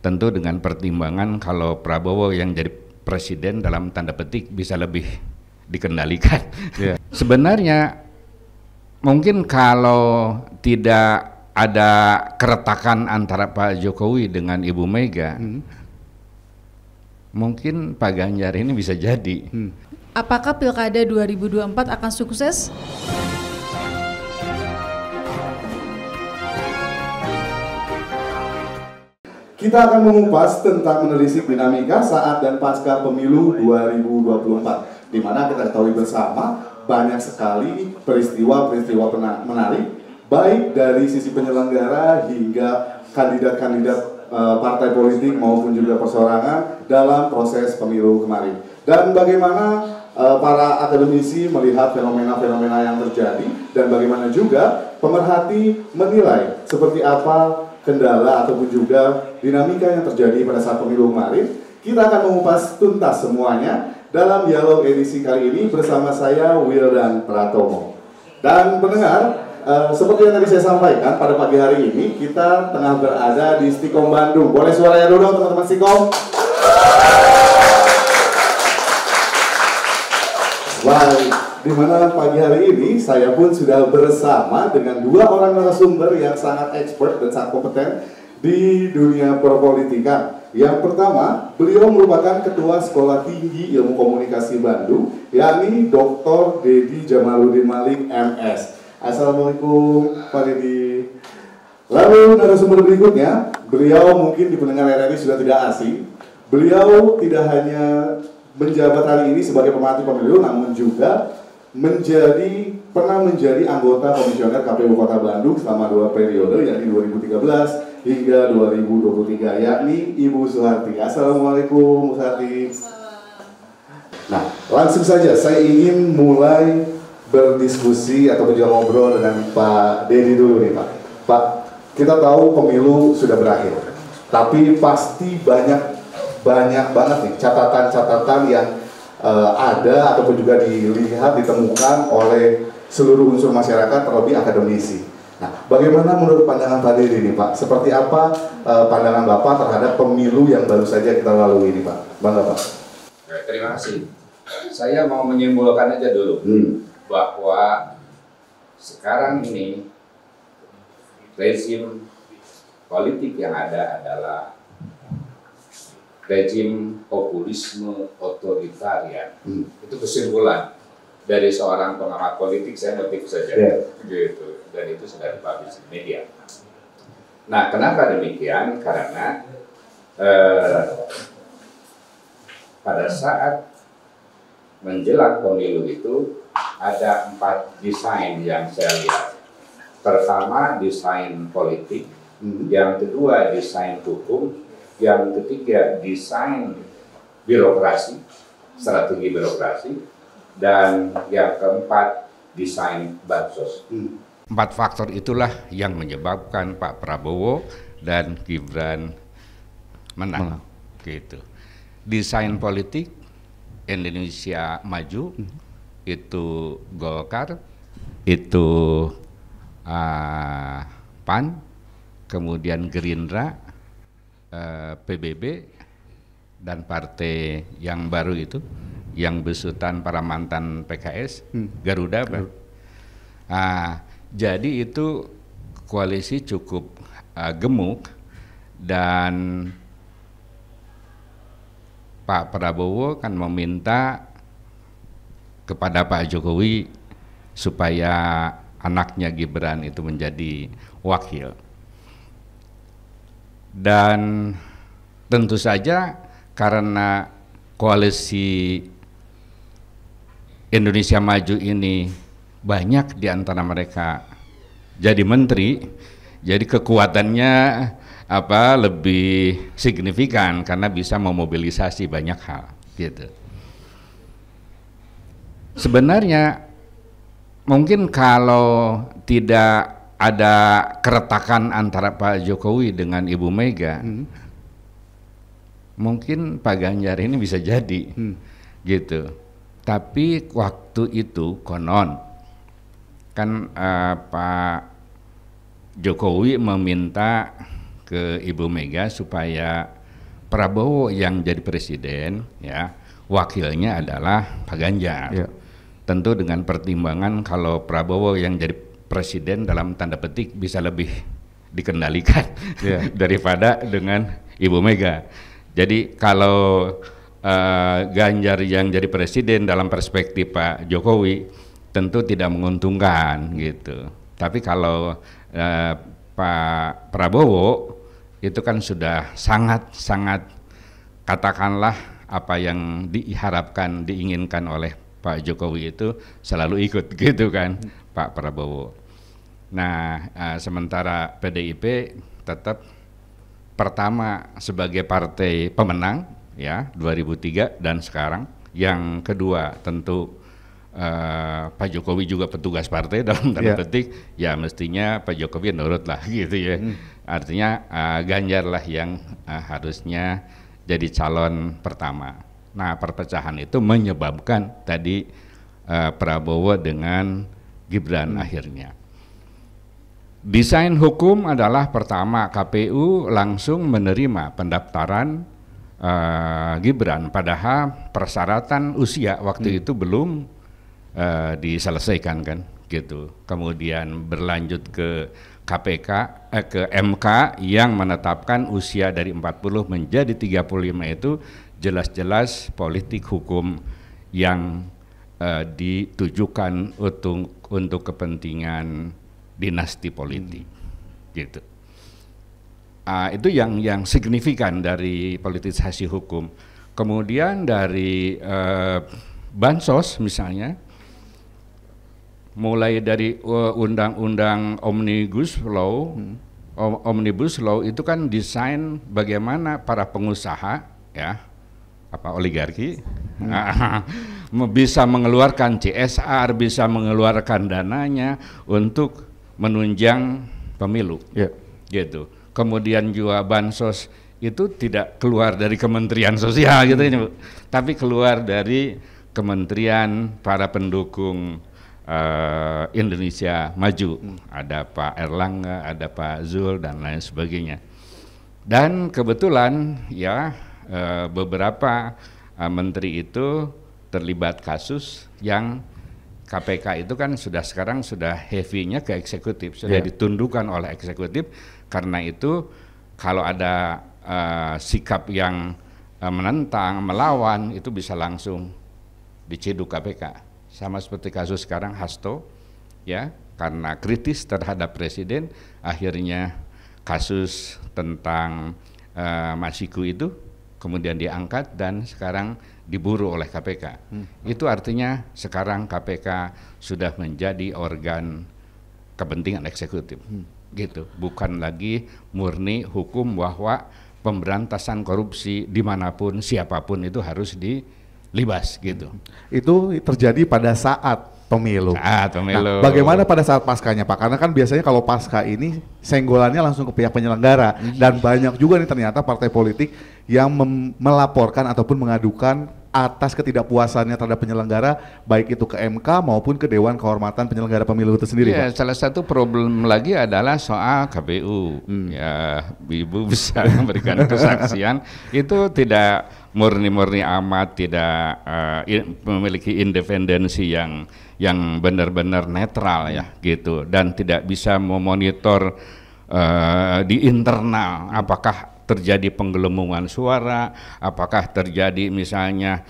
tentu dengan pertimbangan kalau Prabowo yang jadi presiden dalam tanda petik bisa lebih dikendalikan. Yeah. Sebenarnya mungkin kalau tidak ada keretakan antara Pak Jokowi dengan Ibu Mega, mungkin Pak Ganjar ini bisa jadi. Apakah Pilkada 2024 akan sukses? Kita akan mengupas tentang menelisik dinamika saat dan pasca pemilu 2024, di mana kita ketahui bersama banyak sekali peristiwa-peristiwa menarik, baik dari sisi penyelenggara hingga kandidat-kandidat partai politik maupun juga perseorangan dalam proses pemilu kemarin. Dan bagaimana para akademisi melihat fenomena-fenomena yang terjadi, dan bagaimana juga pemerhati menilai seperti apa kendala ataupun juga dinamika yang terjadi pada saat pemilu kemarin. Kita akan mengupas tuntas semuanya dalam dialog edisi kali ini bersama saya, Wildan Pratomo. Dan pendengar, seperti yang tadi saya sampaikan, pada pagi hari ini kita tengah berada di Stikom Bandung. Boleh suaranya dulu dong teman-teman Stikom? Baik, di mana pagi hari ini saya pun sudah bersama dengan dua orang narasumber yang sangat expert dan sangat kompeten di dunia perpolitikan. Yang pertama, beliau merupakan Ketua Sekolah Tinggi Ilmu Komunikasi Bandung, yakni Dr. Dedi Jamaluddin Malik, MS. Assalamualaikum Pak Dedi. Lalu narasumber berikutnya, beliau mungkin di pendengar RRI sudah tidak asing. Beliau tidak hanya menjabat hari ini sebagai pemantau pemilu, namun juga pernah menjadi anggota komisioner KPU Kota Bandung selama 2 periode, yakni 2013 hingga 2023, yakni Ibu Suharti. Assalamualaikum Bu Suharti. Nah, langsung saja saya ingin mulai berdiskusi atau juga ngobrol dengan Pak Dedi dulu nih Pak. Pak, kita tahu pemilu sudah berakhir, tapi pasti banyak banget nih catatan-catatan yang ada ataupun juga dilihat, ditemukan oleh seluruh unsur masyarakat, terlebih akademisi. Nah, bagaimana menurut pandangan Pak Dedi ini Pak? Seperti apa pandangan Bapak terhadap pemilu yang baru saja kita lalui ini Pak? Bangga Pak. Terima kasih. Saya mau menyimpulkan aja dulu bahwa sekarang ini rezim politik yang ada adalah rezim populisme otoritarian. Itu kesimpulan dari seorang pengamat politik, saya motif saja, gitu. Dan itu sudah dipublish di media. Nah, kenapa demikian? Karena pada saat menjelang pemilu itu ada 4 desain yang saya lihat. Pertama, desain politik. Yang kedua, desain hukum. Yang ketiga, desain birokrasi, strategi birokrasi, dan yang keempat, desain bansos. 4 faktor itulah yang menyebabkan Pak Prabowo dan Gibran menang. Gitu. Desain politik Indonesia Maju, itu Golkar, itu PAN, kemudian Gerindra, PBB, dan partai yang baru itu yang besutan para mantan PKS, Garuda. Jadi itu koalisi cukup gemuk, dan Pak Prabowo kan meminta kepada Pak Jokowi supaya anaknya Gibran itu menjadi wakil. Dan tentu saja karena koalisi Indonesia Maju ini banyak di antara mereka jadi menteri, jadi kekuatannya lebih signifikan karena bisa memobilisasi banyak hal gitu. Sebenarnya mungkin kalau tidak ada keretakan antara Pak Jokowi dengan Ibu Mega, mungkin Pak Ganjar ini bisa jadi, gitu. Tapi waktu itu konon kan Pak Jokowi meminta ke Ibu Mega supaya Prabowo yang jadi presiden, ya, wakilnya adalah Pak Ganjar. Yeah. Tentu dengan pertimbangan kalau Prabowo yang jadi presiden dalam tanda petik bisa lebih dikendalikan daripada dengan Ibu Mega. Jadi kalau Ganjar yang jadi presiden dalam perspektif Pak Jokowi tentu tidak menguntungkan gitu. Tapi kalau Pak Prabowo itu kan sudah sangat katakanlah apa yang diharapkan, diinginkan oleh Pak Jokowi itu selalu ikut gitu kan Pak Prabowo. Nah sementara PDIP tetap pertama sebagai partai pemenang ya 2003 dan sekarang. Yang kedua tentu Pak Jokowi juga petugas partai dalam tanda petik, ya mestinya Pak Jokowi nurut lah gitu ya. Artinya Ganjar lah yang harusnya jadi calon pertama. Nah perpecahan itu menyebabkan tadi Prabowo dengan Gibran akhirnya. Desain hukum adalah pertama KPU langsung menerima pendaftaran Gibran, padahal persyaratan usia waktu itu belum diselesaikan kan gitu. Kemudian berlanjut ke KPK ke MK yang menetapkan usia dari 40 menjadi 35 itu jelas-jelas politik hukum yang ditujukan untuk kepentingan dinasti politik gitu. Itu yang signifikan dari politisasi hukum. Kemudian dari bansos misalnya, mulai dari undang-undang Omnibus Law itu kan desain bagaimana para pengusaha ya oligarki bisa mengeluarkan CSR, bisa mengeluarkan dananya untuk menunjang pemilu gitu. Kemudian juga bansos itu tidak keluar dari Kementerian Sosial gitu tapi keluar dari kementerian para pendukung Indonesia Maju. Ada Pak Erlangga, ada Pak Zul dan lain sebagainya. Dan kebetulan ya beberapa menteri itu terlibat kasus yang KPK itu kan sekarang sudah heavy-nya ke eksekutif, sudah ditundukkan oleh eksekutif. Karena itu kalau ada sikap yang menentang, melawan itu bisa langsung diciduk KPK. Sama seperti kasus sekarang Hasto ya, karena kritis terhadap presiden akhirnya kasus tentang Masiku itu kemudian diangkat dan sekarang diburu oleh KPK. Itu artinya sekarang KPK sudah menjadi organ kepentingan eksekutif gitu, bukan lagi murni hukum bahwa pemberantasan korupsi dimanapun siapapun itu harus dilibas gitu. Itu terjadi pada saat pemilu. Nah, bagaimana pada saat paskanya Pak? Karena kan biasanya kalau pasca ini senggolannya langsung ke pihak penyelenggara dan banyak juga nih ternyata partai politik yang melaporkan ataupun mengadukan atas ketidakpuasannya terhadap penyelenggara, baik itu ke MK maupun ke Dewan Kehormatan Penyelenggara Pemilu itu sendiri. Ya, salah satu problem lagi adalah soal KPU. Ya, Ibu bisa memberikan kesaksian itu tidak murni amat, tidak memiliki independensi yang benar-benar netral ya gitu, dan tidak bisa memonitor di internal apakah terjadi penggelembungan suara, apakah terjadi misalnya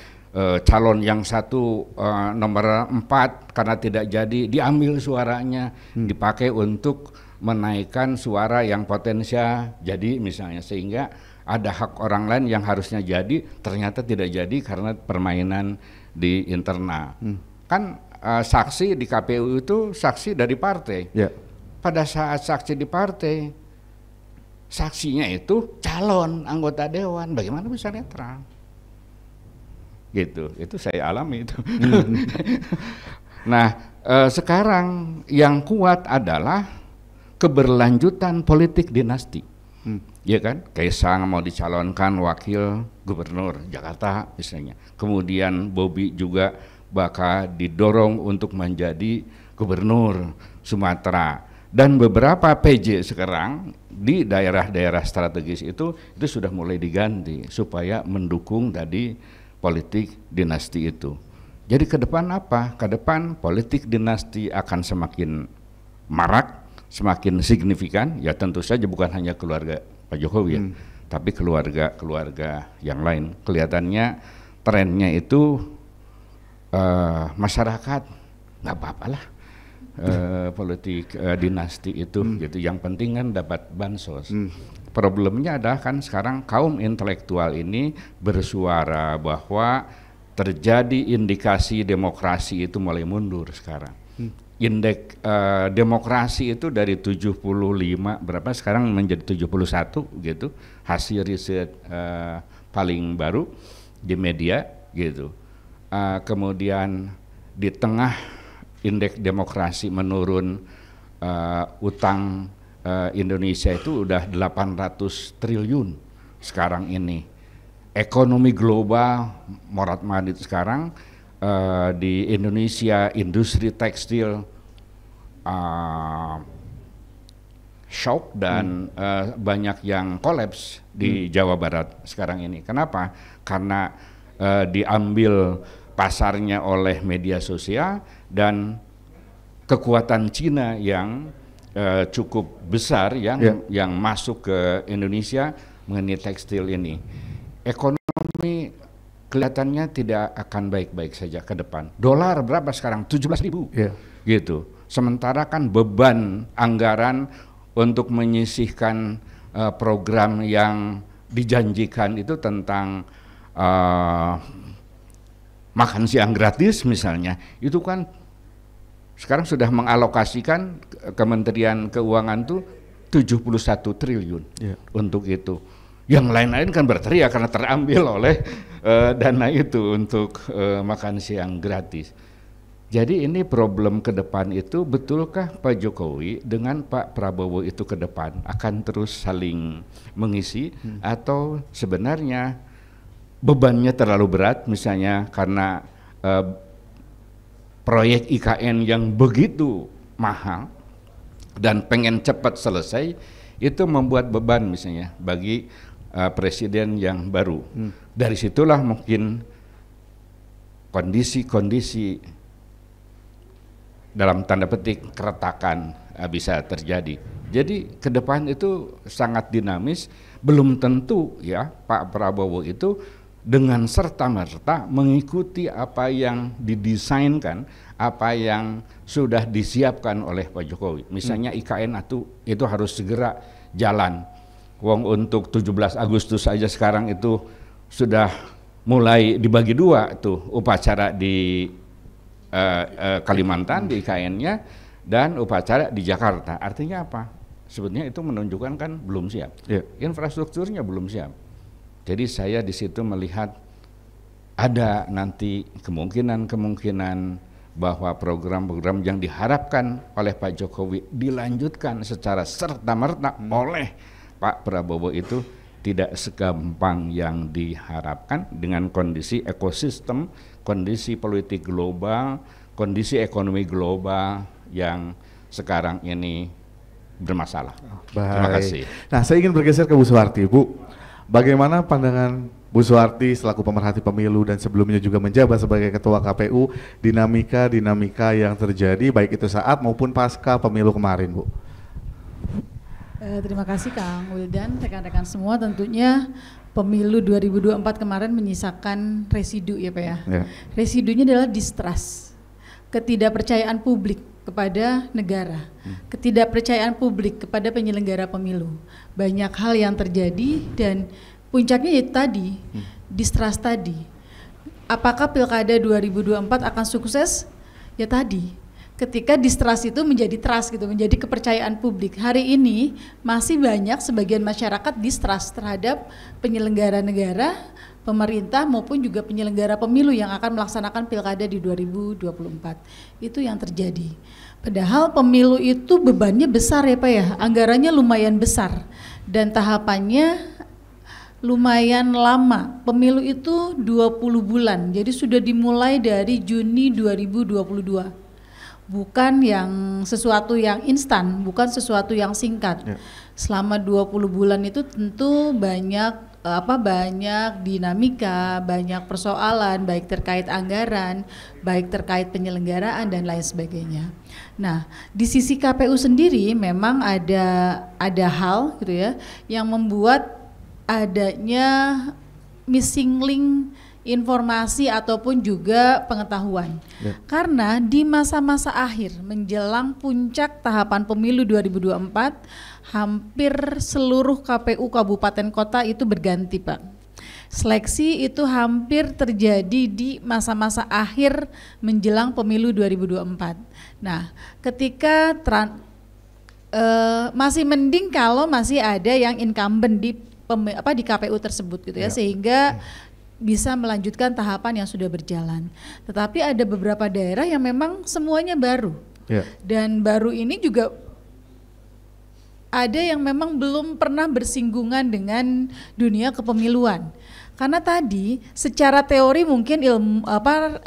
calon yang satu nomor 4 karena tidak jadi diambil suaranya, dipakai untuk menaikkan suara yang potensial jadi misalnya, sehingga ada hak orang lain yang harusnya jadi ternyata tidak jadi karena permainan di internal. Kan saksi di KPU itu saksi dari partai. Pada saat saksi di partai, saksinya itu calon anggota dewan, bagaimana bisa netral? Gitu, itu saya alami itu. Nah, sekarang yang kuat adalah keberlanjutan politik dinasti. Ya kan, Kaisang mau dicalonkan wakil gubernur Jakarta misalnya, kemudian Bobi juga bakal didorong untuk menjadi gubernur Sumatera, Dan beberapa PJ sekarang di daerah-daerah strategis itu sudah mulai diganti supaya mendukung tadi politik dinasti itu. Jadi ke depan apa? Ke depan politik dinasti akan semakin marak, semakin signifikan. Ya tentu saja bukan hanya keluarga Pak Jokowi ya, tapi keluarga-keluarga yang lain. Kelihatannya trennya itu masyarakat nggak apa-apalah politik dinasti itu gitu. Yang penting kan dapat bansos. Problemnya adalah kan sekarang kaum intelektual ini bersuara bahwa terjadi indikasi demokrasi itu mulai mundur sekarang. Indeks demokrasi itu dari 75 berapa sekarang menjadi 71 gitu, hasil riset paling baru di media gitu. Kemudian di tengah indeks demokrasi menurun, utang Indonesia itu udah 800 triliun sekarang ini. Ekonomi global morat-marit sekarang, di Indonesia industri tekstil shock dan banyak yang kolaps di Jawa Barat sekarang ini. Kenapa? Karena diambil pasarnya oleh media sosial dan kekuatan Cina yang cukup besar yang masuk ke Indonesia mengenai tekstil ini. Ekonomi kelihatannya tidak akan baik-baik saja ke depan. Dolar berapa sekarang? 17.000 gitu. Sementara kan beban anggaran untuk menyisihkan program yang dijanjikan itu tentang makan siang gratis misalnya, itu kan sekarang sudah mengalokasikan Kementerian Keuangan tuh 71 triliun untuk itu. Yang lain-lain kan berteriak karena terambil oleh dana itu untuk makan siang gratis. Jadi ini problem ke depan itu, betulkah Pak Jokowi dengan Pak Prabowo itu ke depan akan terus saling mengisi atau sebenarnya bebannya terlalu berat misalnya karena proyek IKN yang begitu mahal dan pengen cepat selesai, itu membuat beban misalnya bagi presiden yang baru. Dari situlah mungkin kondisi-kondisi dalam tanda petik keretakan bisa terjadi. Jadi ke depan itu sangat dinamis, belum tentu ya Pak Prabowo itu dengan serta-merta mengikuti apa yang didesainkan, apa yang sudah disiapkan oleh Pak Jokowi. Misalnya IKN itu harus segera jalan. Wong untuk 17 Agustus saja sekarang itu sudah mulai dibagi dua tuh upacara di Kalimantan di IKN-nya dan upacara di Jakarta. Artinya apa? Sebetulnya itu menunjukkan kan belum siap. Infrastrukturnya belum siap. Jadi saya di situ melihat ada nanti kemungkinan bahwa program-program yang diharapkan oleh Pak Jokowi dilanjutkan secara serta-merta oleh Pak Prabowo itu tidak segampang yang diharapkan dengan kondisi ekosistem, kondisi politik global, kondisi ekonomi global yang sekarang ini bermasalah. Terima kasih. Nah, saya ingin bergeser ke Bu Suharti. Bu, bagaimana pandangan Bu Suharti selaku pemerhati pemilu dan sebelumnya juga menjabat sebagai Ketua KPU, dinamika yang terjadi baik itu saat maupun pasca pemilu kemarin, Bu? Terima kasih Kang Wildan, rekan-rekan semua. Tentunya pemilu 2024 kemarin menyisakan residu ya Pak ya. Residunya adalah distrust, ketidakpercayaan publik kepada negara, ketidakpercayaan publik kepada penyelenggara pemilu. Banyak hal yang terjadi dan puncaknya itu tadi, distrust tadi. Apakah Pilkada 2024 akan sukses? Ya tadi, ketika distrust itu menjadi trust gitu, menjadi kepercayaan publik. Hari ini masih banyak sebagian masyarakat distrust terhadap penyelenggara negara, pemerintah maupun juga penyelenggara pemilu yang akan melaksanakan Pilkada di 2024. Itu yang terjadi. Padahal pemilu itu bebannya besar ya Pak ya, anggarannya lumayan besar dan tahapannya lumayan lama. Pemilu itu 20 bulan, jadi sudah dimulai dari Juni 2022. bukan yang sesuatu yang instan, bukan sesuatu yang singkat. Selama 20 bulan itu tentu banyak dinamika, banyak persoalan, baik terkait anggaran, baik terkait penyelenggaraan dan lain sebagainya. Nah, di sisi KPU sendiri memang ada hal gitu ya yang membuat adanya missing link informasi ataupun juga pengetahuan. Karena di masa-masa akhir menjelang puncak tahapan pemilu 2024, hampir seluruh KPU kabupaten kota itu berganti, Pak. Seleksi itu hampir terjadi di masa-masa akhir menjelang pemilu 2024. Nah, ketika masih mending kalau masih ada yang incumbent di KPU tersebut gitu ya, sehingga bisa melanjutkan tahapan yang sudah berjalan. Tetapi ada beberapa daerah yang memang semuanya baru. Dan baru ini juga ada yang memang belum pernah bersinggungan dengan dunia kepemiluan. Karena tadi secara teori mungkin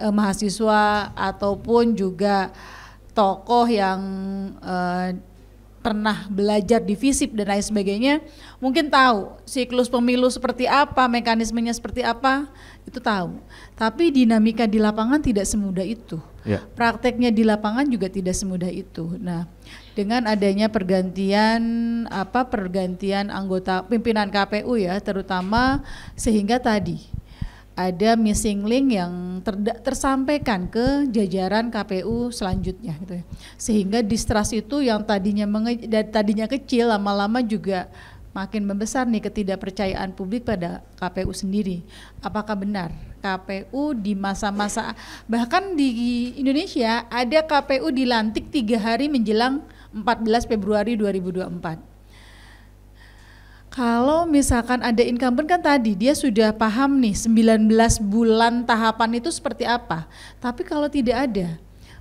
mahasiswa ataupun juga tokoh yang pernah belajar di FISIP dan lain sebagainya mungkin tahu siklus pemilu seperti apa, mekanismenya seperti apa, itu tahu. Tapi dinamika di lapangan tidak semudah itu. Prakteknya di lapangan juga tidak semudah itu. Nah, dengan adanya pergantian anggota pimpinan KPU ya, terutama sehingga tadi ada missing link yang tersampaikan ke jajaran KPU selanjutnya gitu ya. Sehingga distrust itu yang tadinya kecil lama-lama juga makin membesar nih ketidakpercayaan publik pada KPU sendiri. Apakah benar KPU di masa-masa, bahkan di Indonesia ada KPU dilantik 3 hari menjelang 14 Februari 2024. Kalau misalkan ada incumbent kan tadi dia sudah paham nih 19 bulan tahapan itu seperti apa. Tapi kalau tidak ada,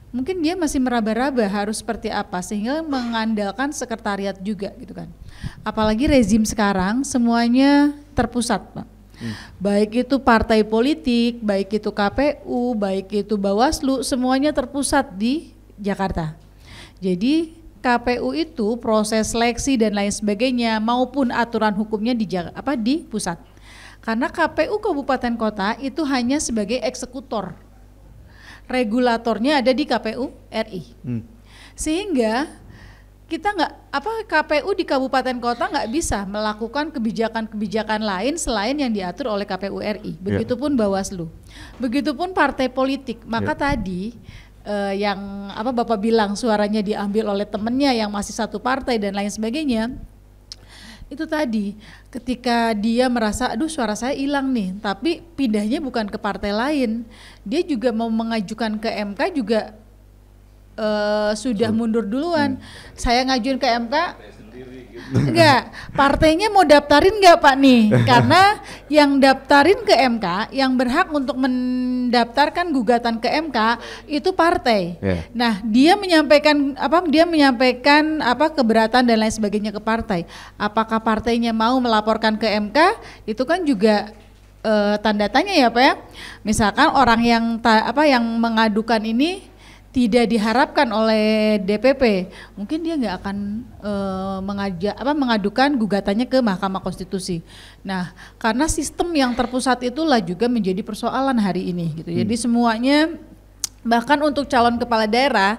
mungkin dia masih meraba-raba harus seperti apa, sehingga mengandalkan sekretariat juga gitu kan. Apalagi rezim sekarang semuanya terpusat, Pak. Baik itu partai politik, baik itu KPU, baik itu Bawaslu, semuanya terpusat di Jakarta. Jadi KPU itu proses seleksi dan lain sebagainya maupun aturan hukumnya di pusat. Karena KPU kabupaten kota itu hanya sebagai eksekutor. Regulatornya ada di KPU RI. Sehingga kita KPU di kabupaten kota nggak bisa melakukan kebijakan-kebijakan lain selain yang diatur oleh KPU RI. Begitupun Bawaslu. Begitupun partai politik. Maka tadi yang Bapak bilang suaranya diambil oleh temennya yang masih satu partai dan lain sebagainya, itu tadi ketika dia merasa aduh suara saya hilang nih, tapi pindahnya bukan ke partai lain, dia juga mau mengajukan ke MK juga sudah mundur duluan. Saya ngajuin ke MK enggak, partainya mau daftarin enggak Pak nih? Karena yang daftarin ke MK, yang berhak untuk mendaftarkan gugatan ke MK itu partai. Nah, dia menyampaikan keberatan dan lain sebagainya ke partai. Apakah partainya mau melaporkan ke MK? Itu kan juga tanda tanya ya Pak ya. Misalkan orang yang mengadukan ini tidak diharapkan oleh DPP, mungkin dia nggak akan mengadukan gugatannya ke Mahkamah Konstitusi. Nah, karena sistem yang terpusat itulah juga menjadi persoalan hari ini gitu. Jadi semuanya, bahkan untuk calon kepala daerah,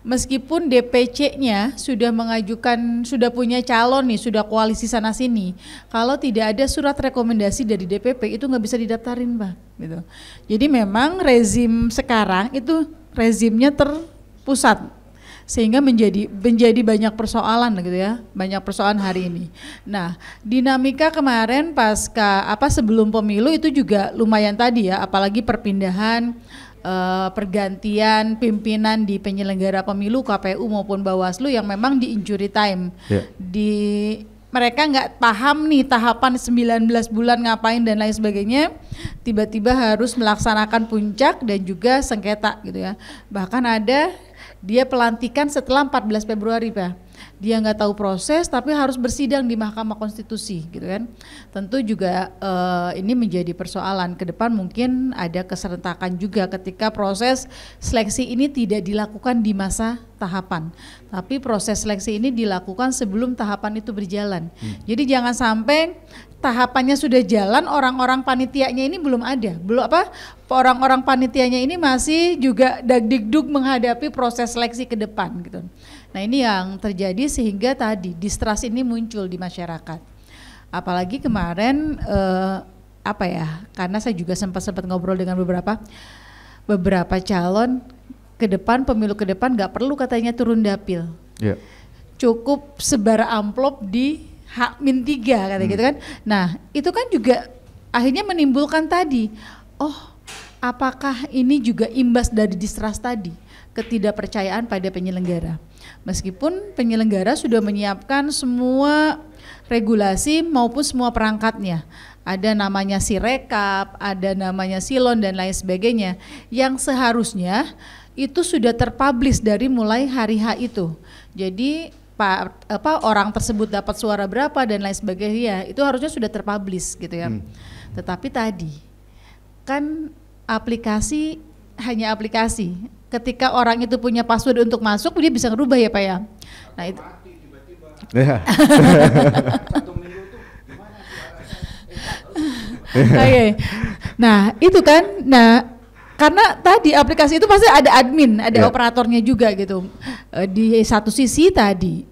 meskipun DPC-nya sudah mengajukan, sudah punya calon nih, sudah koalisi sana sini, kalau tidak ada surat rekomendasi dari DPP itu nggak bisa didaftarin Pak. Gitu. Jadi memang rezim sekarang itu rezimnya terpusat sehingga menjadi banyak persoalan gitu ya, banyak persoalan hari ini. Nah, dinamika kemarin sebelum pemilu itu juga lumayan tadi ya, apalagi perpindahan pergantian pimpinan di penyelenggara pemilu KPU maupun Bawaslu yang memang di injury time. Mereka nggak paham nih tahapan 19 bulan ngapain dan lain sebagainya, tiba-tiba harus melaksanakan puncak dan juga sengketa gitu ya. Bahkan ada dia pelantikan setelah 14 Februari Pak. dia nggak tahu proses tapi harus bersidang di Mahkamah Konstitusi gitu kan. Tentu juga ini menjadi persoalan ke depan, mungkin ada keserentakan juga ketika proses seleksi ini tidak dilakukan di masa tahapan, tapi proses seleksi ini dilakukan sebelum tahapan itu berjalan. Jadi jangan sampai tahapannya sudah jalan, orang-orang panitianya ini belum ada, orang-orang panitianya ini masih juga dagdikduk menghadapi proses seleksi ke depan gitu. Nah ini yang terjadi sehingga tadi distrust ini muncul di masyarakat. Apalagi kemarin karena saya juga sempat ngobrol dengan beberapa calon ke depan, pemilu ke depan nggak perlu katanya turun dapil, cukup sebar amplop di H-3 kata gitu kan. Nah itu kan juga akhirnya menimbulkan tadi, apakah ini juga imbas dari distrust tadi, ketidakpercayaan pada penyelenggara. Meskipun penyelenggara sudah menyiapkan semua regulasi maupun semua perangkatnya, ada namanya Sirekap, ada namanya Silon dan lain sebagainya, yang seharusnya itu sudah terpublish dari mulai hari H itu. Jadi orang tersebut dapat suara berapa dan lain sebagainya itu harusnya sudah terpublish gitu ya. Tetapi tadi kan aplikasi hanya aplikasi. Ketika orang itu punya password untuk masuk, dia bisa ngerubah ya Pak ya. Nah itu. Nah itu kan. Nah karena tadi aplikasi itu pasti ada admin, ada operatornya juga gitu. Di satu sisi tadi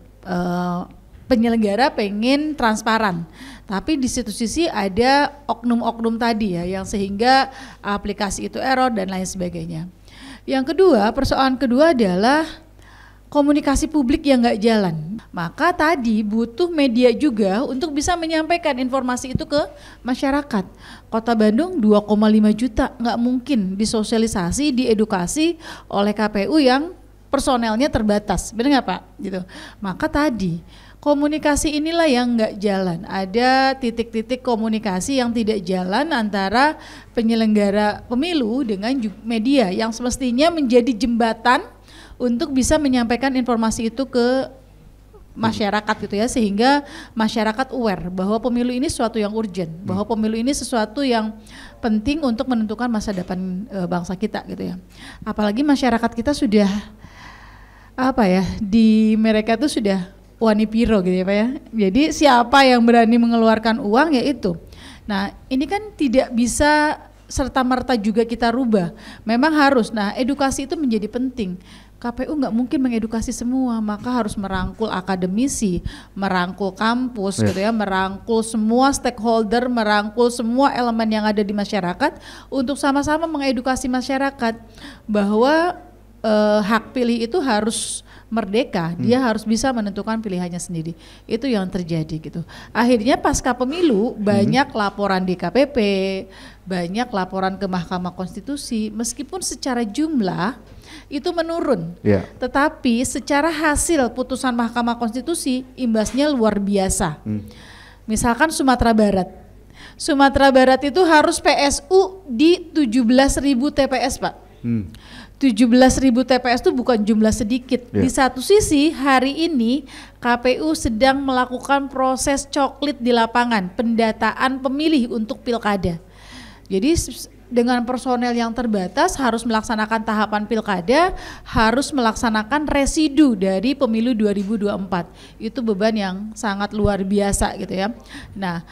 penyelenggara pengen transparan, tapi di situ sisi ada oknum-oknum tadi ya, yang sehingga aplikasi itu error dan lain sebagainya. Yang kedua, persoalan kedua adalah komunikasi publik yang nggak jalan. Maka tadi butuh media juga untuk bisa menyampaikan informasi itu ke masyarakat. Kota Bandung 2,5 juta, nggak mungkin disosialisasi, diedukasi oleh KPU yang personelnya terbatas, benar nggak Pak? Gitu. Maka tadi komunikasi inilah yang nggak jalan. Ada titik-titik komunikasi yang tidak jalan antara penyelenggara pemilu dengan media yang semestinya menjadi jembatan untuk bisa menyampaikan informasi itu ke masyarakat gitu ya, sehingga masyarakat aware bahwa pemilu ini sesuatu yang urgent, bahwa pemilu ini sesuatu yang penting untuk menentukan masa depan bangsa kita gitu ya. Apalagi masyarakat kita sudah di mereka tuh sudah wani piro gitu ya Pak ya. Jadi siapa yang berani mengeluarkan uang ya itu. Nah ini kan tidak bisa serta-merta juga kita rubah. Memang harus, edukasi itu menjadi penting. KPU nggak mungkin mengedukasi semua, maka harus merangkul akademisi, merangkul kampus gitu ya, merangkul semua stakeholder, merangkul semua elemen yang ada di masyarakat untuk sama-sama mengedukasi masyarakat bahwa hak pilih itu harus merdeka, dia harus bisa menentukan pilihannya sendiri. Itu yang terjadi gitu. Akhirnya pasca pemilu banyak laporan DKPP, banyak laporan ke Mahkamah Konstitusi, meskipun secara jumlah itu menurun, tetapi secara hasil putusan Mahkamah Konstitusi imbasnya luar biasa. Misalkan Sumatera Barat itu harus PSU di 17.000 TPS Pak. 17.000 TPS itu bukan jumlah sedikit. Di satu sisi hari ini KPU sedang melakukan proses coklit di lapangan, pendataan pemilih untuk pilkada. Jadi dengan personel yang terbatas harus melaksanakan tahapan pilkada, harus melaksanakan residu dari pemilu 2024. Itu beban yang sangat luar biasa gitu ya. Nah,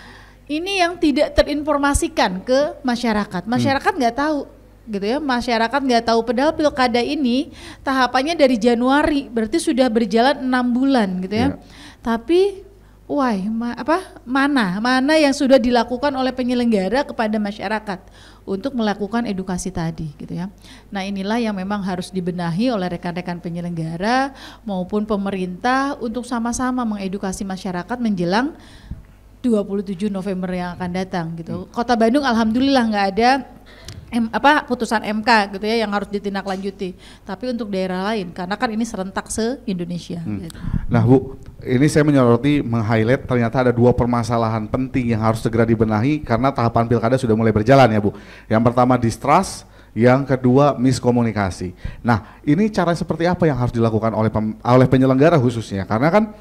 ini yang tidak terinformasikan ke masyarakat. Masyarakat nggak tahu gitu ya, masyarakat nggak tahu padahal pilkada ini tahapannya dari Januari, berarti sudah berjalan 6 bulan gitu ya. Tapi mana yang sudah dilakukan oleh penyelenggara kepada masyarakat untuk melakukan edukasi tadi gitu ya. Nah inilah yang memang harus dibenahi oleh rekan-rekan penyelenggara maupun pemerintah untuk sama-sama mengedukasi masyarakat menjelang 27 November yang akan datang gitu. Kota Bandung alhamdulillah nggak ada putusan MK gitu ya yang harus ditindaklanjuti. Tapi untuk daerah lain karena kan ini serentak se-Indonesia. Gitu. Nah Bu, ini saya menyoroti meng-highlight ternyata ada 2 permasalahan penting yang harus segera dibenahi karena tahapan pilkada sudah mulai berjalan ya Bu. Yang pertama distrust, Yang kedua, miskomunikasi. Nah, ini cara seperti apa yang harus dilakukan oleh penyelenggara khususnya? Karena kan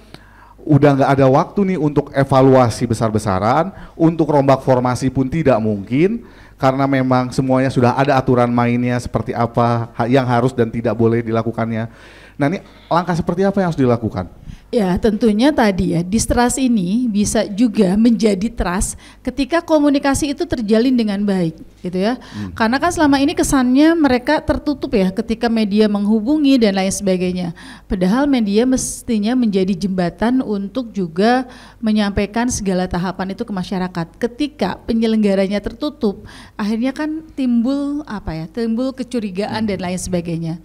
udah nggak ada waktu nih untuk evaluasi besar-besaran, untuk rombak formasi pun tidak mungkin, karena memang semuanya sudah ada aturan mainnya seperti apa yang harus dan tidak boleh dilakukannya. Nah, ini langkah seperti apa yang harus dilakukan? Ya, tentunya tadi ya, distrust ini bisa juga menjadi trust ketika komunikasi itu terjalin dengan baik, gitu ya. Karena kan selama ini kesannya mereka tertutup ya ketika media menghubungi dan lain sebagainya. Padahal media mestinya menjadi jembatan untuk juga menyampaikan segala tahapan itu ke masyarakat. Ketika penyelenggaranya tertutup, akhirnya kan timbul timbul kecurigaan dan lain sebagainya.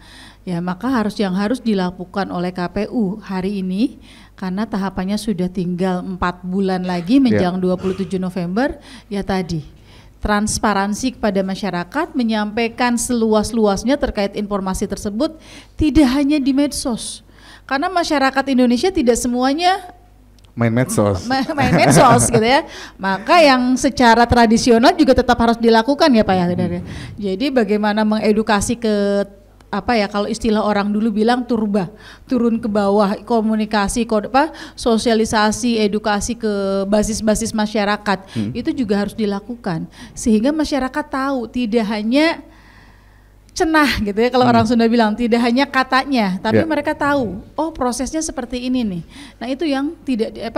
Ya, maka yang harus dilakukan oleh KPU hari ini, karena tahapannya sudah tinggal 4 bulan lagi menjelang 27 November, ya tadi transparansi kepada masyarakat, menyampaikan seluas-luasnya terkait informasi tersebut, tidak hanya di medsos, karena masyarakat Indonesia tidak semuanya main medsos, main medsos gitu ya. Maka yang secara tradisional juga tetap harus dilakukan ya Pak ya. Jadi bagaimana mengedukasi ke kalau istilah orang dulu bilang turun ke bawah, komunikasi, sosialisasi, edukasi ke basis-basis masyarakat, itu juga harus dilakukan sehingga masyarakat tahu, tidak hanya cenah gitu ya, kalau orang Sunda bilang tidak hanya katanya, tapi mereka tahu, oh prosesnya seperti ini nih. Nah, itu yang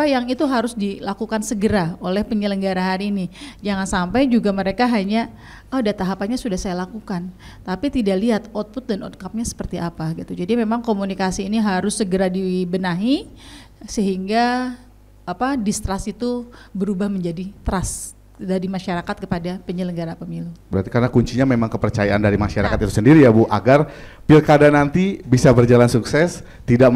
yang itu harus dilakukan segera oleh penyelenggara hari ini. Jangan sampai juga mereka hanya udah tahapannya sudah saya lakukan, tapi tidak lihat output dan outcome-nya seperti apa gitu. Jadi memang komunikasi ini harus segera dibenahi sehingga distrust itu berubah menjadi trust dari masyarakat kepada penyelenggara pemilu. Berarti karena kuncinya memang kepercayaan dari masyarakat itu sendiri ya Bu, agar pilkada nanti bisa berjalan sukses, tidak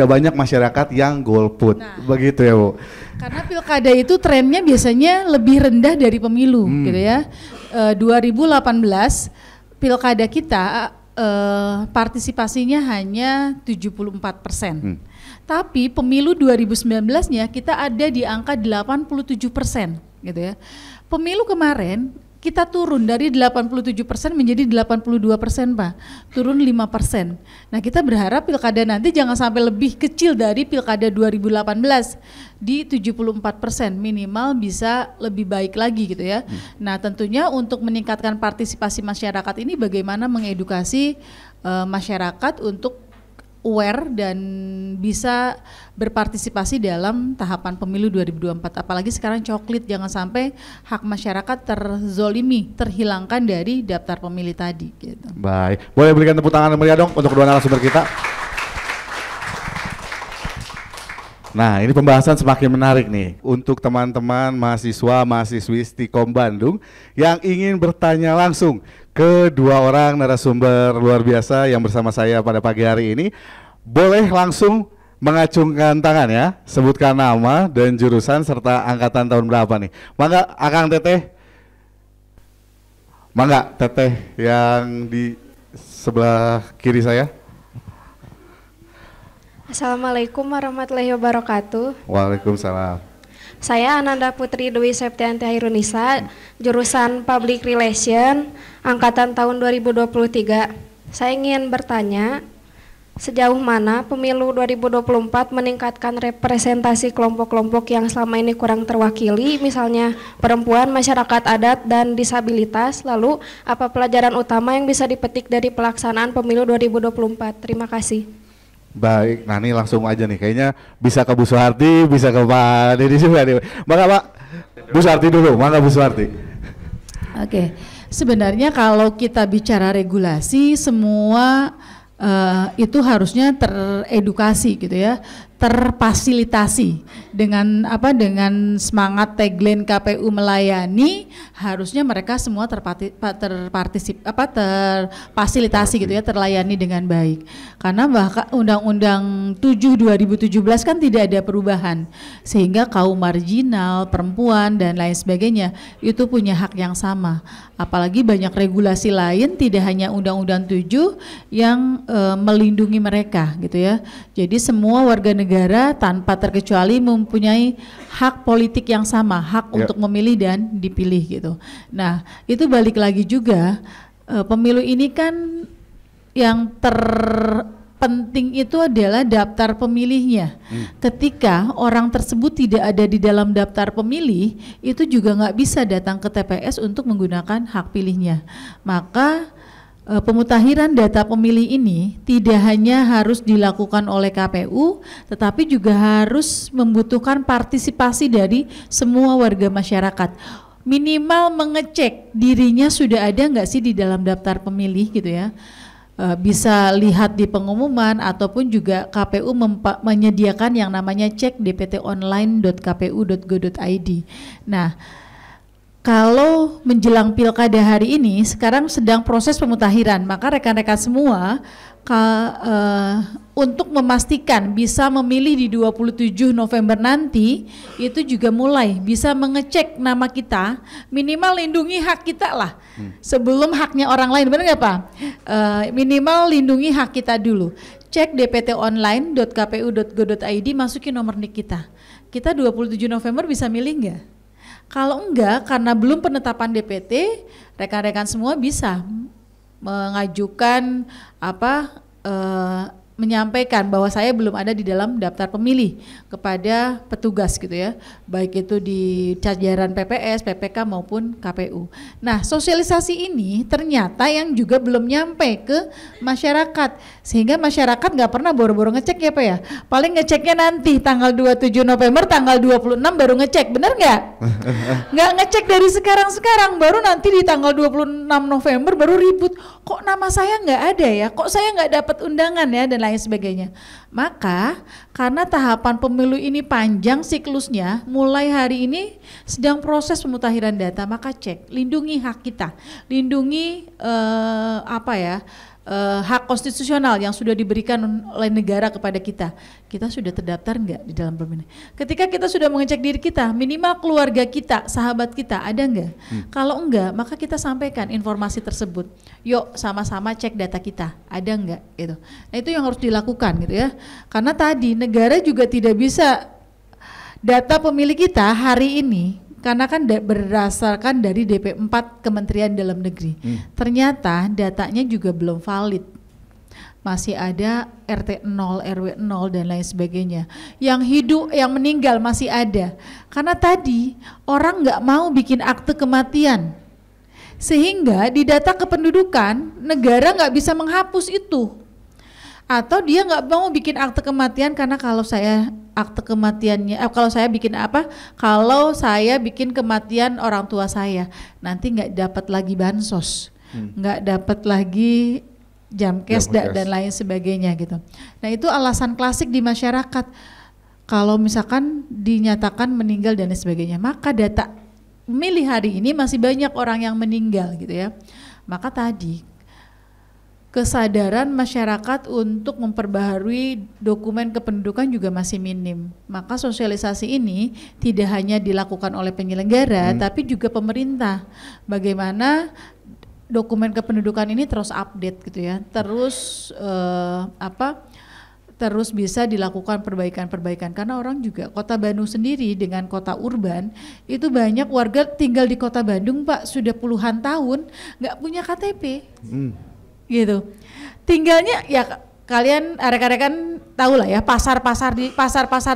banyak masyarakat yang golput. Begitu ya Bu. Karena pilkada itu trennya biasanya lebih rendah dari pemilu gitu ya. 2018 pilkada kita partisipasinya hanya 74%. Tapi pemilu 2019-nya kita ada di angka 87%. Gitu ya. Pemilu kemarin kita turun dari 87% menjadi 82%, Pak. Turun 5%. Nah, kita berharap pilkada nanti jangan sampai lebih kecil dari pilkada 2018 di 74%, minimal bisa lebih baik lagi gitu ya. Nah, tentunya untuk meningkatkan partisipasi masyarakat ini bagaimana mengedukasi masyarakat untuk aware dan bisa berpartisipasi dalam tahapan pemilu 2024. Apalagi sekarang coklit, jangan sampai hak masyarakat terzolimi, terhilangkan dari daftar pemilih tadi gitu. Baik, boleh berikan tepuk tangan meriah dong untuk kedua narasumber kita. Nah, ini pembahasan semakin menarik nih untuk teman-teman mahasiswi Stikom Bandung yang ingin bertanya langsung ke dua orang narasumber luar biasa yang bersama saya pada pagi hari ini. Boleh langsung mengacungkan tangan ya, sebutkan nama dan jurusan serta angkatan tahun berapa nih. Mangga Akang Teteh. Mangga Teteh yang di sebelah kiri saya. Assalamualaikum warahmatullahi wabarakatuh. Waalaikumsalam. Saya Ananda Putri Dwi Septianti Hairunisa, jurusan Public Relation, angkatan tahun 2023. Saya ingin bertanya, sejauh mana pemilu 2024 meningkatkan representasi kelompok-kelompok yang selama ini kurang terwakili, misalnya perempuan, masyarakat adat, dan disabilitas. Lalu, apa pelajaran utama yang bisa dipetik dari pelaksanaan pemilu 2024? Terima kasih. Baik, nah ini langsung aja nih, kayaknya bisa ke Bu Suharti, bisa ke Pak Deddy juga nih. Maka Pak, Bu Suharti dulu, maka Bu Suharti. Oke, sebenarnya kalau kita bicara regulasi, semua itu harusnya teredukasi gitu ya, terfasilitasi dengan semangat tagline KPU melayani, harusnya mereka semua terfasilitasi gitu ya, terlayani dengan baik. Karena bahkan Undang-Undang 7 2017 kan tidak ada perubahan, sehingga kaum marginal, perempuan dan lain sebagainya itu punya hak yang sama. Apalagi banyak regulasi lain, tidak hanya Undang-Undang 7 yang melindungi mereka gitu ya. Jadi semua warga negara tanpa terkecuali mempunyai hak politik yang sama, hak untuk memilih dan dipilih gitu. Nah, itu balik lagi juga pemilu ini kan yang terpenting itu adalah daftar pemilihnya. Ketika orang tersebut tidak ada di dalam daftar pemilih, itu juga nggak bisa datang ke TPS untuk menggunakan hak pilihnya. Maka pemutahiran data pemilih ini tidak hanya harus dilakukan oleh KPU, tetapi juga harus membutuhkan partisipasi dari semua warga masyarakat. Minimal mengecek dirinya sudah ada nggak sih di dalam daftar pemilih gitu ya. Bisa lihat di pengumuman ataupun juga KPU menyediakan yang namanya cek dptonline.kpu.go.id. Nah, kalau menjelang pilkada hari ini sekarang sedang proses pemutahiran, maka rekan-rekan semua untuk memastikan bisa memilih di 27 November nanti, itu juga mulai bisa mengecek nama kita, minimal lindungi hak kita lah sebelum haknya orang lain, benar nggak Pak? Minimal lindungi hak kita dulu. Cek dptonline.kpu.go.id, masukin nomor NIK kita. Kita 27 November bisa milih nggak? Kalau enggak, karena belum penetapan DPT, rekan-rekan semua bisa mengajukan menyampaikan bahwa saya belum ada di dalam daftar pemilih kepada petugas gitu ya, baik itu di jajaran PPS, PPK maupun KPU. Nah, sosialisasi ini ternyata yang juga belum nyampe ke masyarakat, sehingga masyarakat nggak pernah boro-boro ngecek ya Pak ya. Paling ngeceknya nanti tanggal 27 November, tanggal 26 baru ngecek, bener nggak? Nggak ngecek dari sekarang, baru nanti di tanggal 26 November baru ribut, kok nama saya nggak ada ya, kok saya nggak dapat undangan ya, dan lain sebagainya. Maka karena tahapan pemilu ini panjang siklusnya, mulai hari ini sedang proses pemutahiran data, maka cek, lindungi hak kita, lindungi hak konstitusional yang sudah diberikan oleh negara kepada kita. Kita sudah terdaftar enggak di dalam pemilu? Ketika kita sudah mengecek diri kita, minimal keluarga kita, sahabat kita ada enggak? Kalau enggak, maka kita sampaikan informasi tersebut. Yuk sama-sama cek data kita, ada enggak gitu. Nah, itu yang harus dilakukan gitu ya. Karena tadi negara juga tidak bisa data pemilih kita hari ini, karena kan berdasarkan dari DP4 Kementerian Dalam Negeri. Ternyata datanya juga belum valid. Masih ada RT 0, RW 0 dan lain sebagainya. Yang hidup, yang meninggal masih ada. Karena tadi orang nggak mau bikin akte kematian. Sehingga di data kependudukan negara nggak bisa menghapus itu. Atau dia nggak mau bikin akte kematian karena kalau saya akte kematiannya, kalau saya bikin kematian orang tua saya, nanti nggak dapat lagi bansos, nggak dapat lagi jamkes dan lain sebagainya gitu. Nah, itu alasan klasik di masyarakat. Kalau misalkan dinyatakan meninggal dan lain sebagainya, maka data pemilih hari ini masih banyak orang yang meninggal gitu ya. Maka tadi kesadaran masyarakat untuk memperbaharui dokumen kependudukan juga masih minim. Maka sosialisasi ini tidak hanya dilakukan oleh penyelenggara, tapi juga pemerintah. Bagaimana dokumen kependudukan ini terus update gitu ya, terus bisa dilakukan perbaikan-perbaikan. Karena orang juga, Kota Bandung sendiri dengan kota urban, itu banyak warga tinggal di Kota Bandung Pak, sudah puluhan tahun nggak punya KTP. Gitu, tinggalnya ya kalian rekan-rekan tahu lah ya, pasar-pasar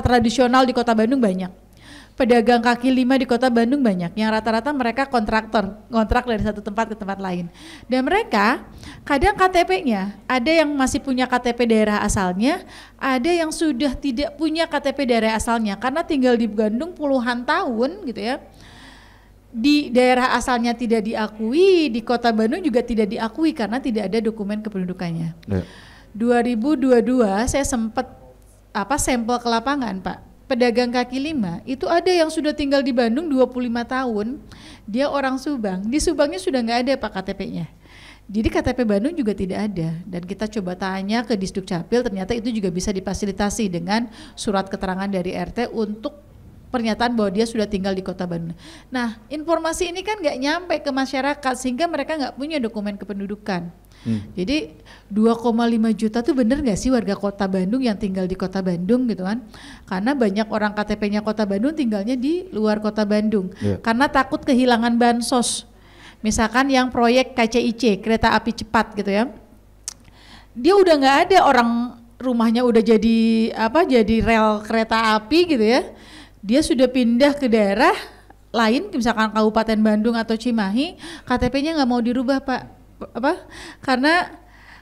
tradisional di Kota Bandung banyak, pedagang kaki lima di Kota Bandung banyak, yang rata-rata mereka kontrak dari satu tempat ke tempat lain, dan mereka kadang KTP-nya ada yang masih punya KTP daerah asalnya, ada yang sudah tidak punya KTP daerah asalnya karena tinggal di Bandung puluhan tahun gitu ya. Di daerah asalnya tidak diakui, di Kota Bandung juga tidak diakui karena tidak ada dokumen kependudukannya. 2022 saya sempat sampel ke lapangan Pak, pedagang kaki lima itu ada yang sudah tinggal di Bandung 25 tahun, dia orang Subang, di Subangnya sudah nggak ada Pak KTP-nya. Jadi KTP Bandung juga tidak ada, dan kita coba tanya ke Disduk Capil, ternyata itu juga bisa difasilitasi dengan surat keterangan dari RT untuk pernyataan bahwa dia sudah tinggal di Kota Bandung. Nah, informasi ini kan nggak nyampe ke masyarakat sehingga mereka nggak punya dokumen kependudukan. Jadi 2,5 juta tuh bener nggak sih warga Kota Bandung yang tinggal di Kota Bandung gitu kan? Karena banyak orang KTP-nya Kota Bandung tinggalnya di luar Kota Bandung karena takut kehilangan bansos. Misalkan yang proyek KCIC, kereta api cepat gitu ya. Dia udah nggak ada, orang rumahnya udah jadi rel kereta api gitu ya. Dia sudah pindah ke daerah lain, misalkan Kabupaten Bandung atau Cimahi, KTP-nya nggak mau dirubah Pak. Karena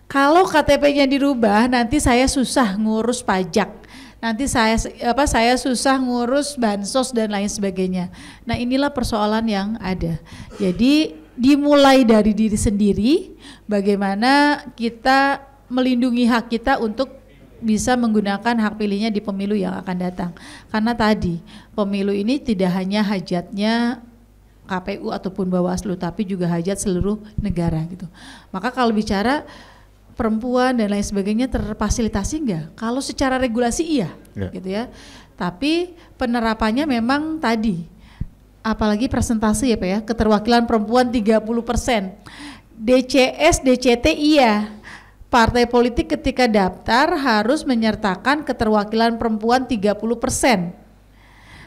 kalau KTP-nya dirubah, nanti saya susah ngurus pajak, nanti saya susah ngurus bansos dan lain sebagainya. Nah inilah persoalan yang ada. Jadi dimulai dari diri sendiri, bagaimana kita melindungi hak kita untuk bisa menggunakan hak pilihnya di pemilu yang akan datang. Karena tadi pemilu ini tidak hanya hajatnya KPU ataupun Bawaslu, tapi juga hajat seluruh negara gitu. Maka kalau bicara perempuan dan lain sebagainya terfasilitasi enggak? Kalau secara regulasi iya, gitu ya. Tapi penerapannya memang tadi, apalagi presentasi ya Pak ya, keterwakilan perempuan 30%. DCS, DCT iya. Partai politik ketika daftar harus menyertakan keterwakilan perempuan 30%.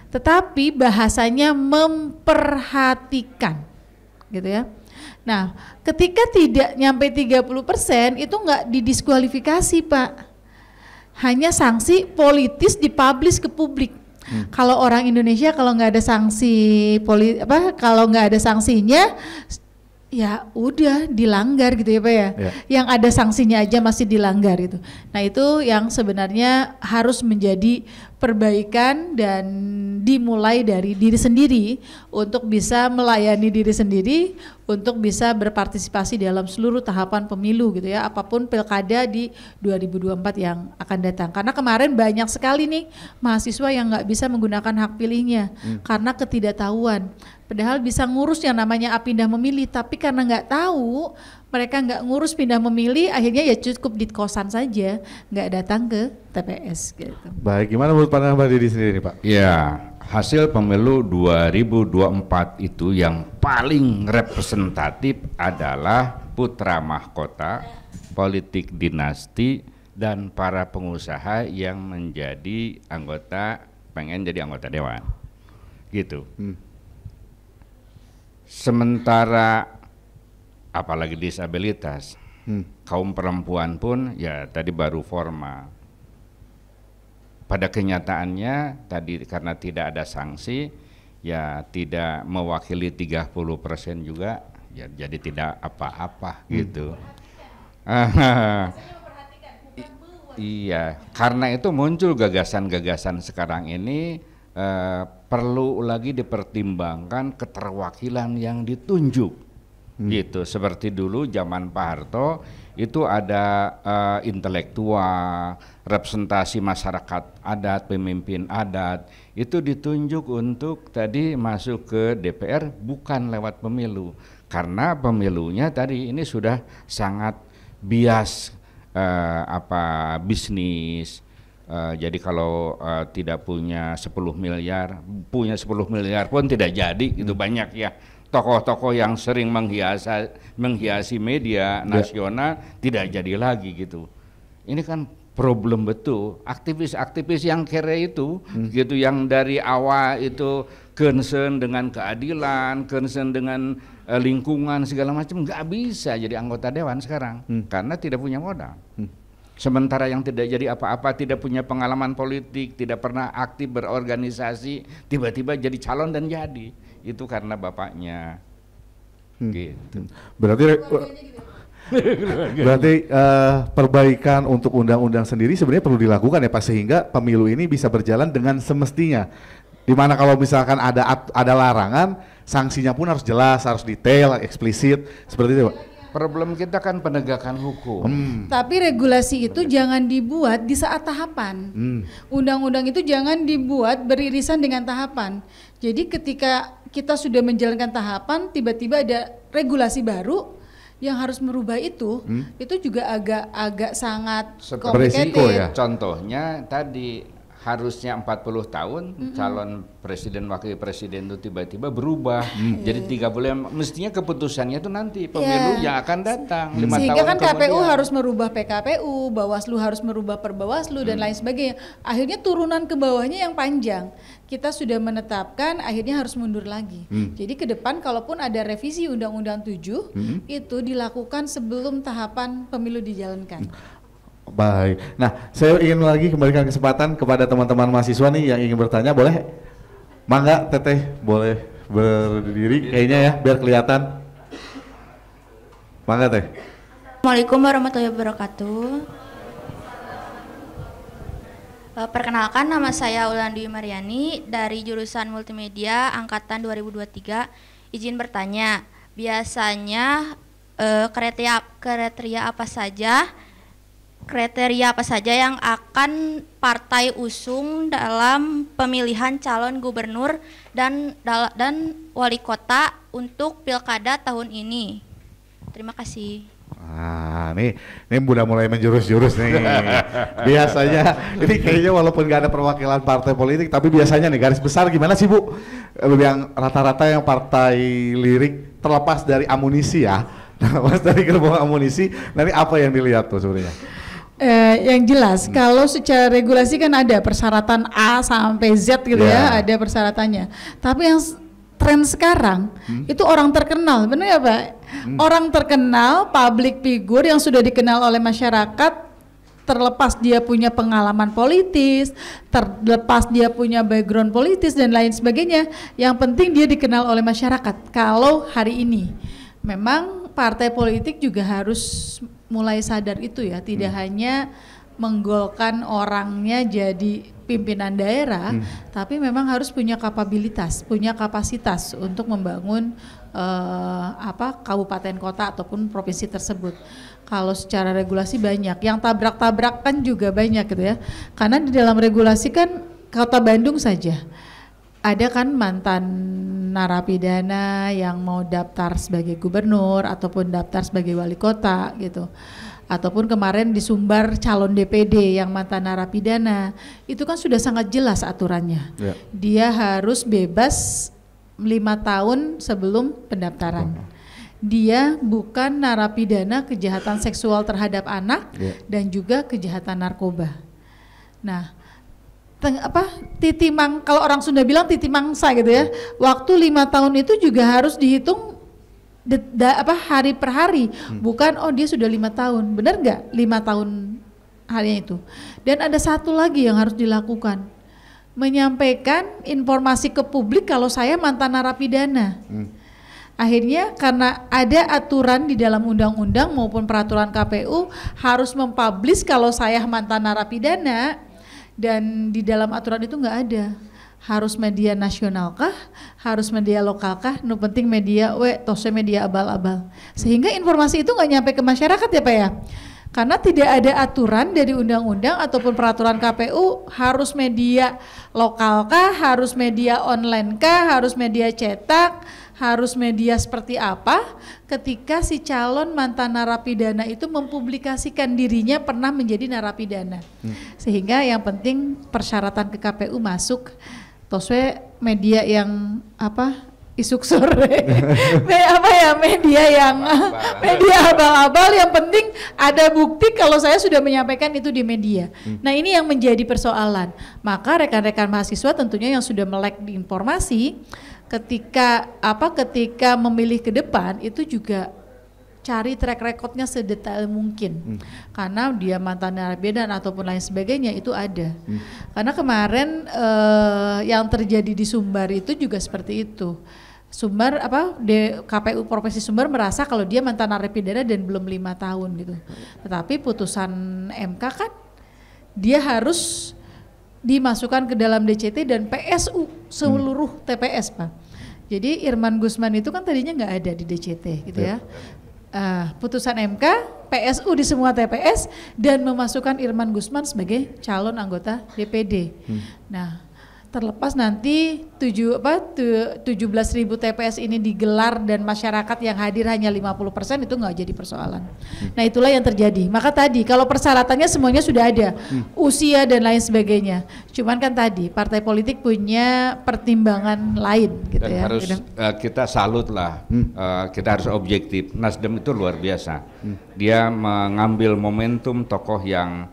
Tetapi bahasanya memperhatikan, gitu ya. Nah, ketika tidak nyampe 30% itu nggak didiskualifikasi Pak. Hanya sanksi politis dipublish ke publik. Kalau orang Indonesia kalau nggak ada sanksi kalau nggak ada sanksinya, ya udah dilanggar gitu ya Pak ya. Yang ada sanksinya aja masih dilanggar itu. Nah itu yang sebenarnya harus menjadi perbaikan dan dimulai dari diri sendiri untuk bisa melayani diri sendiri, untuk bisa berpartisipasi dalam seluruh tahapan pemilu gitu ya, apapun pilkada di 2024 yang akan datang. Karena kemarin banyak sekali nih mahasiswa yang nggak bisa menggunakan hak pilihnya karena ketidaktahuan. Padahal bisa ngurus yang namanya pindah memilih, tapi karena nggak tahu, mereka nggak ngurus pindah memilih, akhirnya ya cukup di kosan saja, nggak datang ke TPS gitu. Baik, gimana menurut pandangan Mbak Didi sendiri Pak? Ya, hasil pemilu 2024 itu yang paling representatif adalah putra mahkota, politik dinasti, dan para pengusaha yang menjadi pengen jadi anggota dewan, gitu. Sementara apalagi disabilitas, kaum perempuan pun ya tadi baru formal. Pada kenyataannya tadi karena tidak ada sanksi, ya tidak mewakili 30% juga, ya jadi tidak apa-apa gitu. Iya, karena itu muncul gagasan-gagasan sekarang ini. Perlu lagi dipertimbangkan keterwakilan yang ditunjuk, gitu. Seperti dulu zaman Pak Harto itu ada intelektual, representasi masyarakat adat, pemimpin adat itu ditunjuk untuk tadi masuk ke DPR bukan lewat pemilu, karena pemilunya tadi ini sudah sangat bias bisnis. Jadi kalau tidak punya 10 miliar, punya 10 miliar pun tidak jadi, itu banyak ya tokoh-tokoh yang sering menghiasi media nasional tidak jadi lagi gitu. Ini kan problem betul, aktivis-aktivis yang kere itu gitu, yang dari awal itu concern dengan keadilan, concern dengan lingkungan segala macam, nggak bisa jadi anggota dewan sekarang karena tidak punya modal. Sementara yang tidak jadi apa-apa, tidak punya pengalaman politik, tidak pernah aktif berorganisasi, tiba-tiba jadi calon dan jadi. Itu karena bapaknya. Gitu. Berarti perbaikan untuk undang-undang sendiri sebenarnya perlu dilakukan ya Pak, sehingga pemilu ini bisa berjalan dengan semestinya. Dimana kalau misalkan ada larangan, sanksinya pun harus jelas, harus detail, eksplisit, seperti itu Pak. Problem kita kan penegakan hukum. Tapi regulasi itu jangan dibuat di saat tahapan. Undang-undang itu jangan dibuat beririsan dengan tahapan. Jadi ketika kita sudah menjalankan tahapan, tiba-tiba ada regulasi baru yang harus merubah itu juga agak sangat beresiko ya. Contohnya tadi harusnya 40 tahun calon presiden wakil presiden itu tiba-tiba berubah jadi 30, mestinya keputusannya itu nanti pemilu yang akan datang 5 sehingga tahun kan kemudian. KPU harus merubah PKPU, Bawaslu harus merubah Perbawaslu dan lain sebagainya. Akhirnya turunan ke bawahnya yang panjang. Kita sudah menetapkan, akhirnya harus mundur lagi. Jadi ke depan kalaupun ada revisi Undang-Undang 7 itu dilakukan sebelum tahapan pemilu dijalankan. Baik. Nah, saya ingin lagi kembalikan kesempatan kepada teman-teman mahasiswa nih yang ingin bertanya, boleh? Mangga, Teteh, boleh berdiri kayaknya ya, biar kelihatan. Mangga, Teh. Assalamualaikum warahmatullahi wabarakatuh. Perkenalkan, nama saya Ulandwi Mariani dari jurusan Multimedia angkatan 2023. Izin bertanya, biasanya kriteria apa saja yang akan partai usung dalam pemilihan calon gubernur dan wali kota untuk pilkada tahun ini? Terima kasih. Nah, ini udah mulai menjurus-jurus nih. Biasanya ini kayaknya walaupun gak ada perwakilan partai politik, tapi biasanya nih garis besar gimana sih Bu? Yang rata-rata yang partai lirik terlepas dari amunisi ya, terlepas dari gerbong amunisi, nanti apa yang dilihat tuh sebenarnya? Yang jelas kalau secara regulasi kan ada persyaratan A sampai Z gitu ya, ada persyaratannya. Tapi yang tren sekarang itu orang terkenal, benar ya Pak? Orang terkenal, public figure yang sudah dikenal oleh masyarakat, terlepas dia punya pengalaman politis, terlepas dia punya background politis dan lain sebagainya, yang penting dia dikenal oleh masyarakat. Kalau hari ini memang partai politik juga harus mulai sadar itu ya, tidak hanya menggolkan orangnya jadi pimpinan daerah, tapi memang harus punya kapabilitas, punya kapasitas untuk membangun kabupaten kota ataupun provinsi tersebut. Kalau secara regulasi banyak, yang tabrak-tabrakan juga banyak gitu ya, karena di dalam regulasi kan Kota Bandung saja ada kan mantan narapidana yang mau daftar sebagai gubernur ataupun daftar sebagai wali kota gitu. Ataupun kemarin di Sumbar calon DPD yang mantan narapidana, itu kan sudah sangat jelas aturannya. Dia harus bebas 5 tahun sebelum pendaftaran. Dia bukan narapidana kejahatan seksual terhadap anak dan juga kejahatan narkoba. Nah, kalau orang Sunda bilang titi mangsa gitu ya. Waktu 5 tahun itu juga harus dihitung hari per hari, bukan dia sudah 5 tahun, benar nggak 5 tahun harinya itu. Dan ada satu lagi yang harus dilakukan, menyampaikan informasi ke publik kalau saya mantan narapidana. Akhirnya karena ada aturan di dalam undang-undang maupun peraturan KPU harus mempublish kalau saya mantan narapidana, dan di dalam aturan itu nggak ada. Harus media nasional kah? Harus media lokal kah? No penting media media abal-abal. Sehingga informasi itu nggak nyampe ke masyarakat ya Pak ya? Karena tidak ada aturan dari undang-undang ataupun peraturan KPU harus media lokal kah? Harus media online kah? Harus media cetak? Harus media seperti apa? Ketika si calon mantan narapidana itu mempublikasikan dirinya pernah menjadi narapidana. Sehingga yang penting persyaratan ke KPU masuk toswe media yang isuk sore media yang media abal-abal, yang penting ada bukti kalau saya sudah menyampaikan itu di media. Nah, ini yang menjadi persoalan. Maka rekan-rekan mahasiswa tentunya yang sudah melek di informasi, ketika memilih ke depan itu juga cari track recordnya sedetail mungkin, karena dia mantan narapidana ataupun lain sebagainya itu ada. Karena kemarin yang terjadi di Sumbar itu juga seperti itu. Sumbar KPU Provinsi Sumbar merasa kalau dia mantan narapidana dan belum 5 tahun gitu. Tetapi putusan MK kan dia harus dimasukkan ke dalam DCT dan PSU seluruh TPS Pak. Jadi Irman Gusman itu kan tadinya nggak ada di DCT gitu ya. Putusan MK, PSU di semua TPS dan memasukkan Irman Gusman sebagai calon anggota DPD. Nah, terlepas nanti 17.000 TPS ini digelar dan masyarakat yang hadir hanya 50%, itu nggak jadi persoalan. Nah itulah yang terjadi. Maka tadi kalau persyaratannya semuanya sudah ada, usia dan lain sebagainya. Cuman kan tadi partai politik punya pertimbangan lain gitu dan ya. Harus kita salut lah, kita harus objektif. Nasdem itu luar biasa. Dia mengambil momentum tokoh yang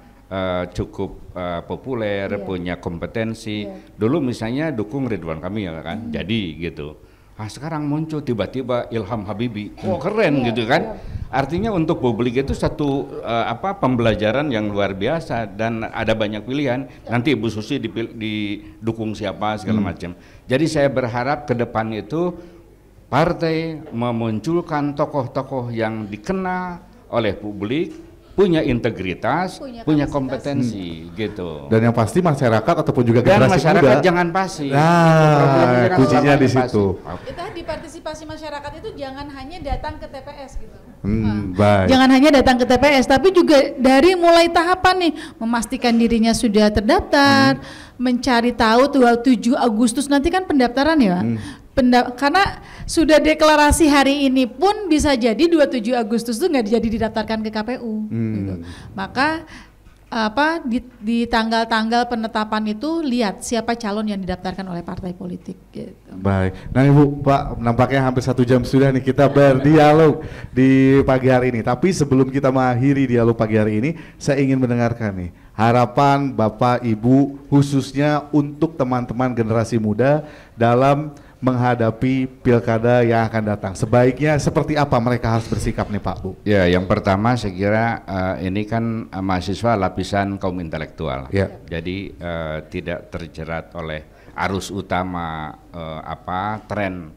cukup populer, punya kompetensi. Dulu misalnya dukung Ridwan Kamil kan, jadi gitu. Sekarang muncul tiba-tiba Ilham Habibie, keren gitu kan. Artinya untuk publik itu satu pembelajaran yang luar biasa dan ada banyak pilihan. Nanti Ibu Susi didukung siapa segala macam. Jadi saya berharap ke depan itu partai memunculkan tokoh-tokoh yang dikenal oleh publik, punya integritas, punya kompetensi gitu. Dan yang pasti masyarakat ataupun juga dan generasi masyarakat muda jangan pasif. Nah, kuncinya di situ. Kita di partisipasi masyarakat itu jangan hanya datang ke TPS gitu. Baik. Jangan hanya datang ke TPS, tapi juga dari mulai tahapan nih, memastikan dirinya sudah terdaftar, mencari tahu 7 Agustus nanti kan pendaftaran ya. Karena sudah deklarasi hari ini pun bisa jadi 27 Agustus itu nggak jadi didaftarkan ke KPU. Gitu. Maka di tanggal-tanggal penetapan itu lihat siapa calon yang didaftarkan oleh partai politik. Gitu. Baik. Nah Ibu, Pak, nampaknya hampir 1 jam sudah nih kita berdialog di pagi hari ini. Tapi sebelum kita mengakhiri dialog pagi hari ini, saya ingin mendengarkan nih harapan Bapak Ibu khususnya untuk teman-teman generasi muda dalam menghadapi pilkada yang akan datang. Sebaiknya seperti apa mereka harus bersikap nih Pak Bu? Ya, yang pertama saya kira ini kan mahasiswa lapisan kaum intelektual. Jadi tidak terjerat oleh arus utama tren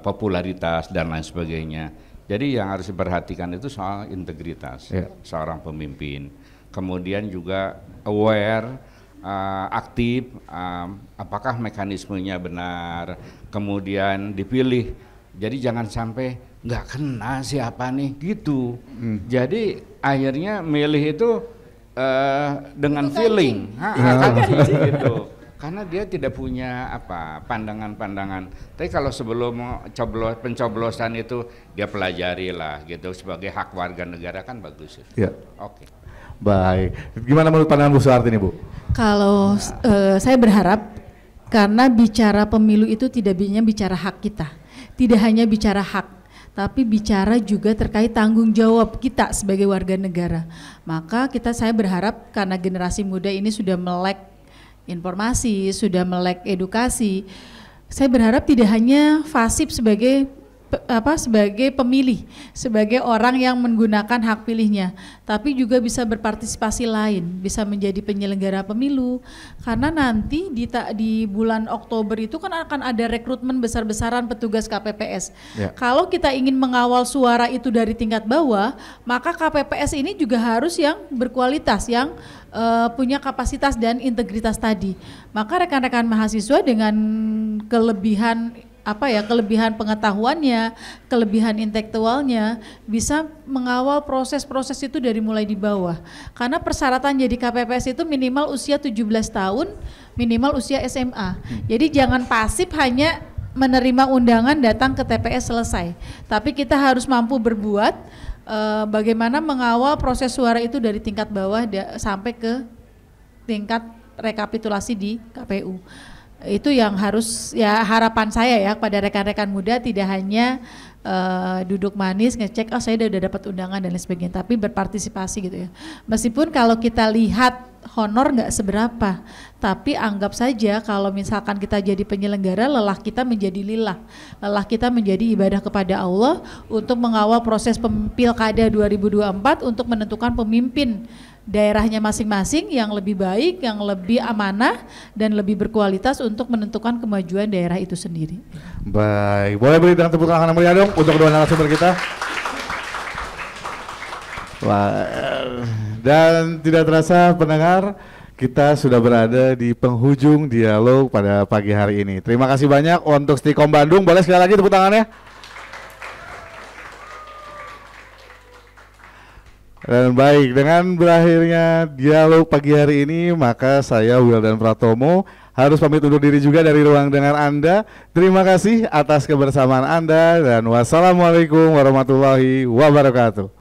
popularitas dan lain sebagainya. Jadi yang harus diperhatikan itu soal integritas seorang pemimpin. Kemudian juga aware, aktif, apakah mekanismenya benar, kemudian dipilih. Jadi jangan sampai nggak kena siapa nih gitu. Jadi akhirnya milih itu dengan feeling, gitu. Karena dia tidak punya pandangan-pandangan. Tapi kalau sebelum pencoblosan itu dia pelajari lah gitu sebagai hak warga negara kan bagus. Oke. Baik, gimana menurut pandangan Bu Suharti nih Bu? Kalau saya berharap karena bicara pemilu itu tidak hanya bicara hak kita, tidak hanya bicara hak, tapi bicara juga terkait tanggung jawab kita sebagai warga negara. Maka saya berharap karena generasi muda ini sudah melek informasi, sudah melek edukasi, saya berharap tidak hanya fasib sebagai pemilih, sebagai orang yang menggunakan hak pilihnya, tapi juga bisa berpartisipasi lain, bisa menjadi penyelenggara pemilu. Karena nanti di bulan Oktober itu kan akan ada rekrutmen besar-besaran petugas KPPS. Kalau kita ingin mengawal suara itu dari tingkat bawah, maka KPPS ini juga harus yang berkualitas, yang punya kapasitas dan integritas tadi. Maka rekan-rekan mahasiswa dengan kelebihan pengetahuannya, kelebihan intelektualnya bisa mengawal proses-proses itu dari mulai di bawah. Karena persyaratan jadi KPPS itu minimal usia 17 tahun, minimal usia SMA. Jadi jangan pasif hanya menerima undangan datang ke TPS selesai. Tapi kita harus mampu berbuat bagaimana mengawal proses suara itu dari tingkat bawah sampai ke tingkat rekapitulasi di KPU. Itu yang harus harapan saya ya pada rekan-rekan muda, tidak hanya duduk manis ngecek saya udah dapat undangan dan lain sebagainya, tapi berpartisipasi gitu ya. Meskipun kalau kita lihat honor nggak seberapa, tapi anggap saja kalau misalkan kita jadi penyelenggara, lelah kita menjadi lillah, lelah kita menjadi ibadah kepada Allah untuk mengawal proses pilkada 2024 untuk menentukan pemimpin daerahnya masing-masing yang lebih baik, yang lebih amanah dan lebih berkualitas untuk menentukan kemajuan daerah itu sendiri. Baik, boleh beri dengan tepuk tangan yang meriah dong untuk kedua narasumber kita. Dan tidak terasa pendengar, kita sudah berada di penghujung dialog pada pagi hari ini. Terima kasih banyak untuk Stikom Bandung. Boleh sekali lagi tepuk tangannya. Dan baik, dengan berakhirnya dialog pagi hari ini, maka saya Wildan Pratomo harus pamit undur diri juga dari ruang dengar Anda. Terima kasih atas kebersamaan Anda dan wassalamualaikum warahmatullahi wabarakatuh.